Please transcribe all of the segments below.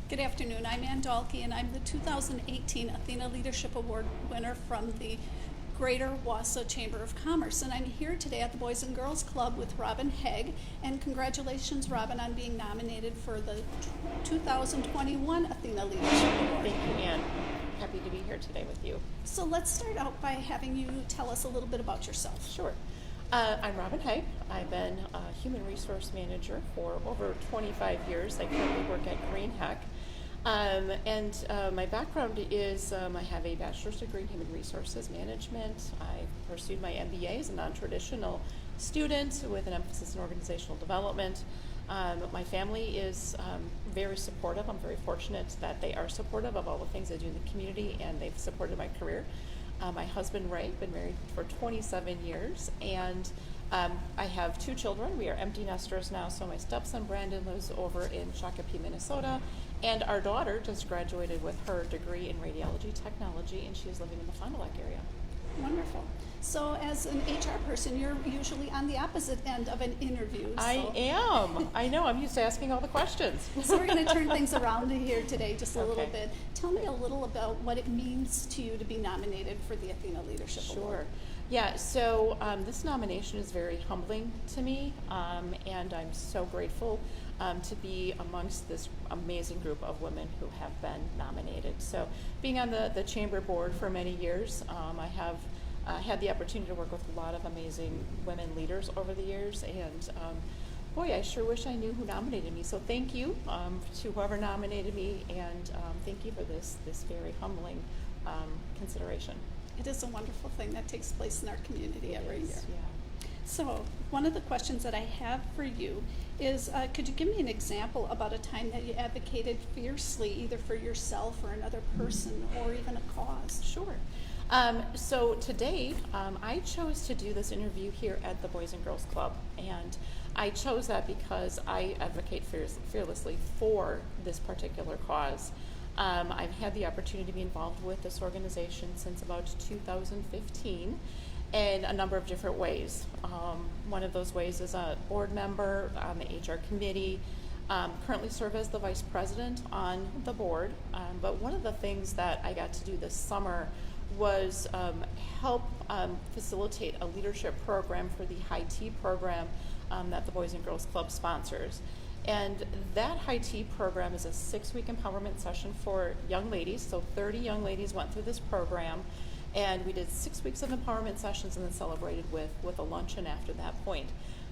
Good afternoon. I'm Ann Dahlke, and I'm the 2018 Athena Leadership Award winner from the Greater Wausau Chamber of Commerce. And I'm here today at the Boys and Girls Club with Robin Hegg. And congratulations, Robin, on being nominated for the 2021 Athena Leadership Award. Thank you, Ann. Happy to be here today with you. So let's start out by having you tell us a little bit about yourself. Sure. I'm Robin Hegg. I've been a human resource manager for over 25 years. I currently work at Green Hegg. My background is I have a bachelor's degree in human resources management. I pursued my MBA as a non-traditional student with an emphasis in organizational development. My family is very supportive. I'm very fortunate that they are supportive of all the things I do in the community, and they've supported my career. My husband, Ray, been married for 27 years, and I have two children. We are empty nesters now, so my stepson, Brandon, lives over in Shakopee, Minnesota, and our daughter just graduated with her degree in radiology technology, and she is living in the Fond du Lac area. Wonderful. So as an HR person, you're usually on the opposite end of an interview. I am. I know. I'm used to asking all the questions. So we're going to turn things around here today just a little Okay. bit. Tell me a little about what it means to you to be nominated for the Athena Leadership Award. Sure. Yeah, so this nomination is very humbling to me, and I'm so grateful to be amongst this amazing group of women who have been nominated. So being on the chamber board for many years, I have had the opportunity to work with a lot of amazing women leaders over the years, and boy, I sure wish I knew who nominated me. So thank you to whoever nominated me, and thank you for this very humbling consideration. It is a wonderful thing that takes place in our community every year. Yeah. So one of the questions that I have for you is, could you give me an example about a time that you advocated fiercely, either for yourself or another person or even a cause? Sure. So today, I chose to do this interview here at the Boys and Girls Club, and I chose that because I advocate fearlessly for this particular cause. I've had the opportunity to be involved with this organization since about 2015 in a number of different ways. One of those ways is a board member on the HR committee, currently serve as the vice president on the board, but one of the things that I got to do this summer was help facilitate a leadership program for the High Tea program that the Boys and Girls Club sponsors. And that High Tea program is a 6-week empowerment session for young ladies. So 30 young ladies went through this program, and we did 6 weeks of empowerment sessions and then celebrated with a luncheon after that point.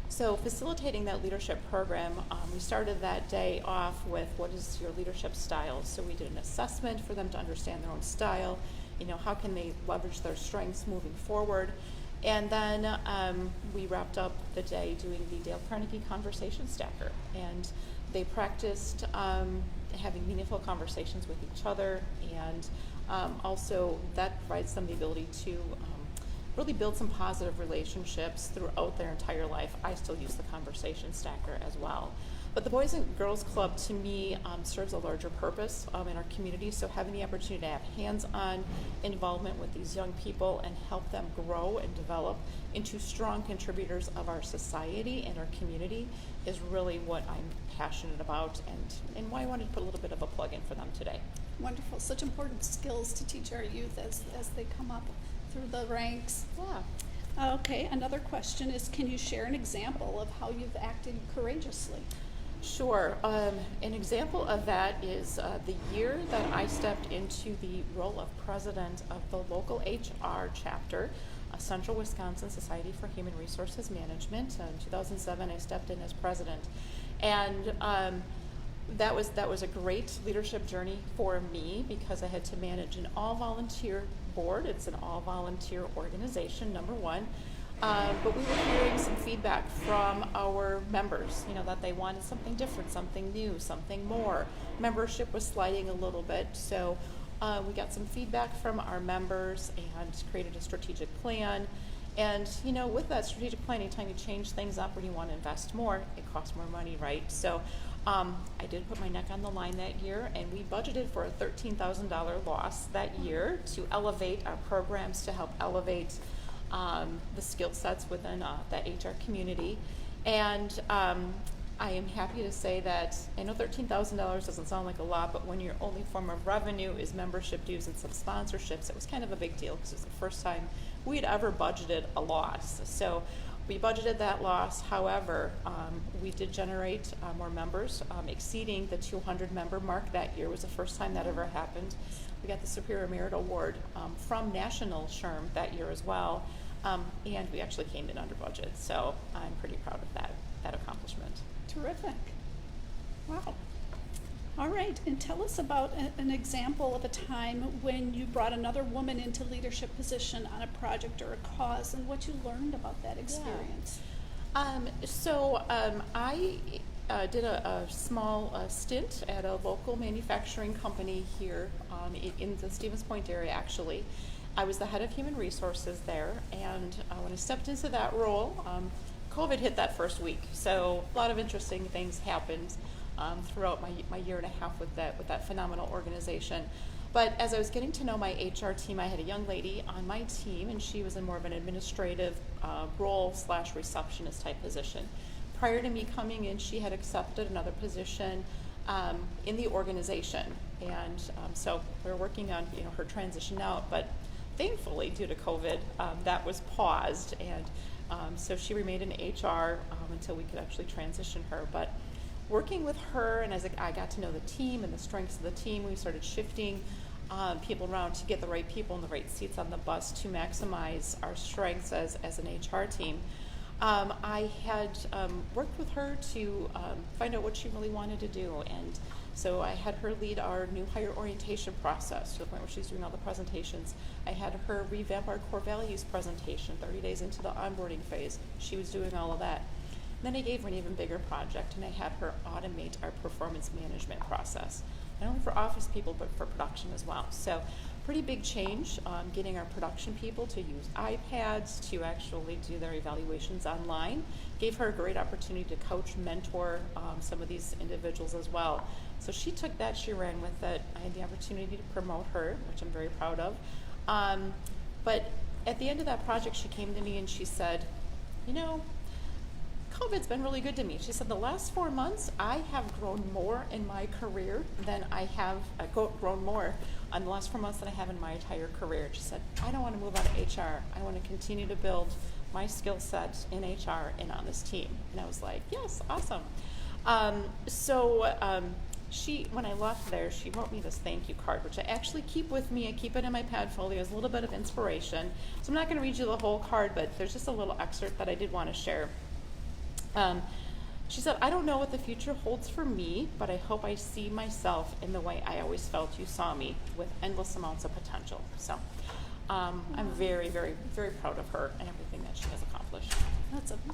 So facilitating that leadership program, we started that day off with what is your leadership style. So we did an assessment for them to understand their own style, how can they leverage their strengths moving forward. And then we wrapped up the day doing the Dale Carnegie Conversation Stacker. And they practiced having meaningful conversations with each other, and also that provides them the ability to really build some positive relationships throughout their entire life. I still use the Conversation Stacker as well. But the Boys and Girls Club, to me, serves a larger purpose in our community. So having the opportunity to have hands-on involvement with these young people and help them grow and develop into strong contributors of our society and our community is really what I'm passionate about, and why I wanted to put a little bit of a plug in for them today. Wonderful. Such important skills to teach our youth as they come up through the ranks. Yeah. Okay, another question is, can you share an example of how you've acted courageously? Sure. An example of that is the year that I stepped into the role of president of the local HR chapter, Central Wisconsin Society for Human Resources Management. In 2007, I stepped in as president, and that was a great leadership journey for me because I had to manage an all-volunteer board. It's an all-volunteer organization, number one. But we were hearing some feedback from our members, that they wanted something different, something new, something more. Membership was sliding a little bit, so we got some feedback from our members and created a strategic plan. And, with that strategic plan, anytime you change things up or you want to invest more, it costs more money, right? So I did put my neck on the line that year, and we budgeted for a $13,000 loss that year to elevate our programs, to help elevate the skill sets within that HR community. And I am happy to say that I know $13,000 doesn't sound like a lot, but when your only form of revenue is membership dues and some sponsorships, it was kind of a big deal because it was the first time we had ever budgeted a loss. So we budgeted that loss. However, we did generate more members, exceeding the 200 member mark that year. It was the first time that ever happened. We got the Superior Merit Award from National SHRM that year as well, and we actually came in under budget. So I'm pretty proud of that accomplishment. Terrific. Wow. All right, and tell us about an example of a time when you brought another woman into leadership position on a project or a cause, and what you learned about that experience. I did a small stint at a local manufacturing company here in the Stevens Point area, actually. I was the head of human resources there, and when I stepped into that role, COVID hit that first week, so a lot of interesting things happened throughout my year and a half with that phenomenal organization. But as I was getting to know my HR team, I had a young lady on my team, and she was in more of an administrative role / receptionist type position. Prior to me coming in, she had accepted another position in the organization, and so we were working on her transition out. But thankfully, due to COVID, that was paused, and so she remained in HR until we could actually transition her. But working with her, and as I got to know the team and the strengths of the team, we started shifting people around to get the right people in the right seats on the bus to maximize our strengths as an HR team. I had worked with her to find out what she really wanted to do, and so I had her lead our new hire orientation process to the point where she's doing all the presentations. I had her revamp our core values presentation 30 days into the onboarding phase. She was doing all of that. Then I gave her an even bigger project, and I had her automate our performance management process, not only for office people, but for production as well. So pretty big change, getting our production people to use iPads to actually do their evaluations online. Gave her a great opportunity to coach, mentor some of these individuals as well. So she took that, she ran with it. I had the opportunity to promote her, which I'm very proud of. But at the end of that project, she came to me and she said, COVID's been really good to me. She said, the last 4 months, I have grown more in my career than I have grown more in the last 4 months than I have in my entire career. She said, I don't want to move out of HR. I want to continue to build my skill set in HR and on this team. And I was like, yes, awesome. When I left there, she wrote me this thank you card, which I actually keep with me. I keep it in my pad folio as a little bit of inspiration. So I'm not going to read you the whole card, but there's just a little excerpt that I did want to share. She said, I don't know what the future holds for me, but I hope I see myself in the way I always felt you saw me, with endless amounts of potential. So I'm very, very, very proud of her and everything that she has accomplished.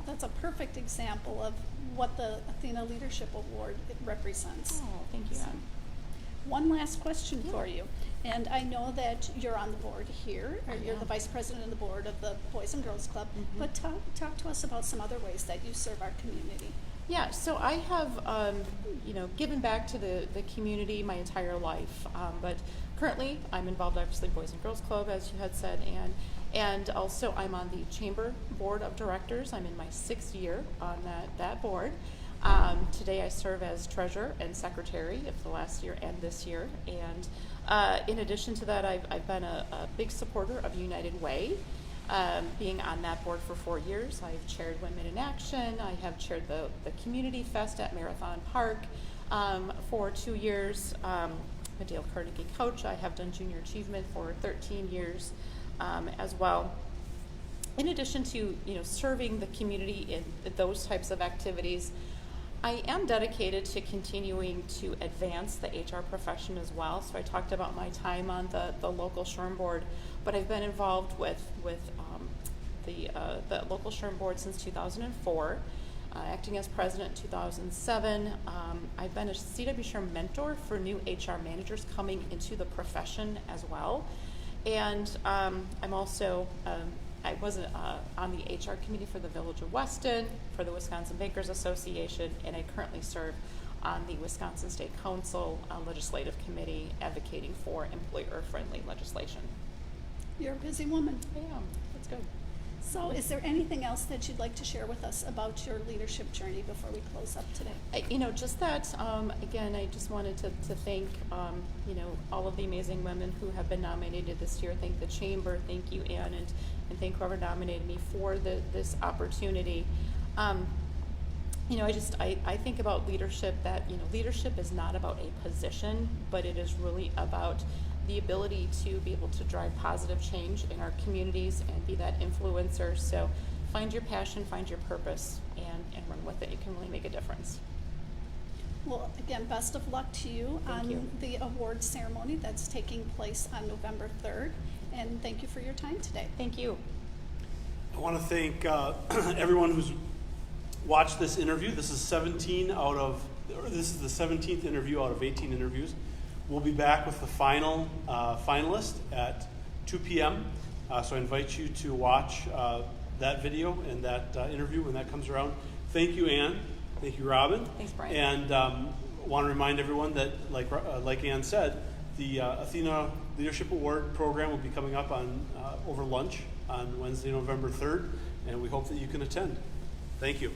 That's a perfect example of what the Athena Leadership Award represents. Oh, thank you, Ann. One last question for you. And I know that you're on the board here, or you're the vice president of the board of the Boys and Girls Club, but talk to us about some other ways that you serve our community. Yeah, so I have, given back to the community my entire life, but currently I'm involved, obviously, Boys and Girls Club, as you had said, and also I'm on the Chamber Board of Directors. I'm in my 6th year on that board. Today I serve as treasurer and secretary of the last year and this year, and in addition to that, I've been a big supporter of United Way. Being on that board for 4 years, I've chaired Women in Action. I have chaired the Community Fest at Marathon Park for 2 years. I'm a Dale Carnegie coach. I have done junior achievement for 13 years as well. In addition to serving the community in those types of activities, I am dedicated to continuing to advance the HR profession as well. So I talked about my time on the local SHRM board, but I've been involved with the local SHRM board since 2004, acting as president in 2007. I've been a CW SHRM mentor for new HR managers coming into the profession as well. And I'm also I was on the HR committee for the Village of Weston, for the Wisconsin Bankers Association, and I currently serve on the Wisconsin State Council Legislative Committee advocating for employer-friendly legislation. You're a busy woman. I am. That's good. So is there anything else that you'd like to share with us about your leadership journey before we close up today? Just that, again, I just wanted to thank, all of the amazing women who have been nominated this year. Thank the Chamber, thank you, Ann, and thank whoever nominated me for this opportunity. I think about leadership that, leadership is not about a position, but it is really about the ability to be able to drive positive change in our communities and be that influencer. So find your passion, find your purpose, and run with it. You can really make a difference. Well, again, best of luck to you Thank you. the award ceremony that's taking place on November 3rd. And thank you for your time today. Thank you. I want to thank everyone who's watched this interview. This is the 17th interview out of 18 interviews. We'll be back with the final finalist at 2 p.m. So I invite you to watch that video and that interview when that comes around. Thank you, Ann. Thank you, Robin. Thanks, Brian. And want to remind everyone that, like Ann said, the ATHENA Leadership Award program will be coming up on over lunch on Wednesday, November 3rd, and we hope that you can attend. Thank you.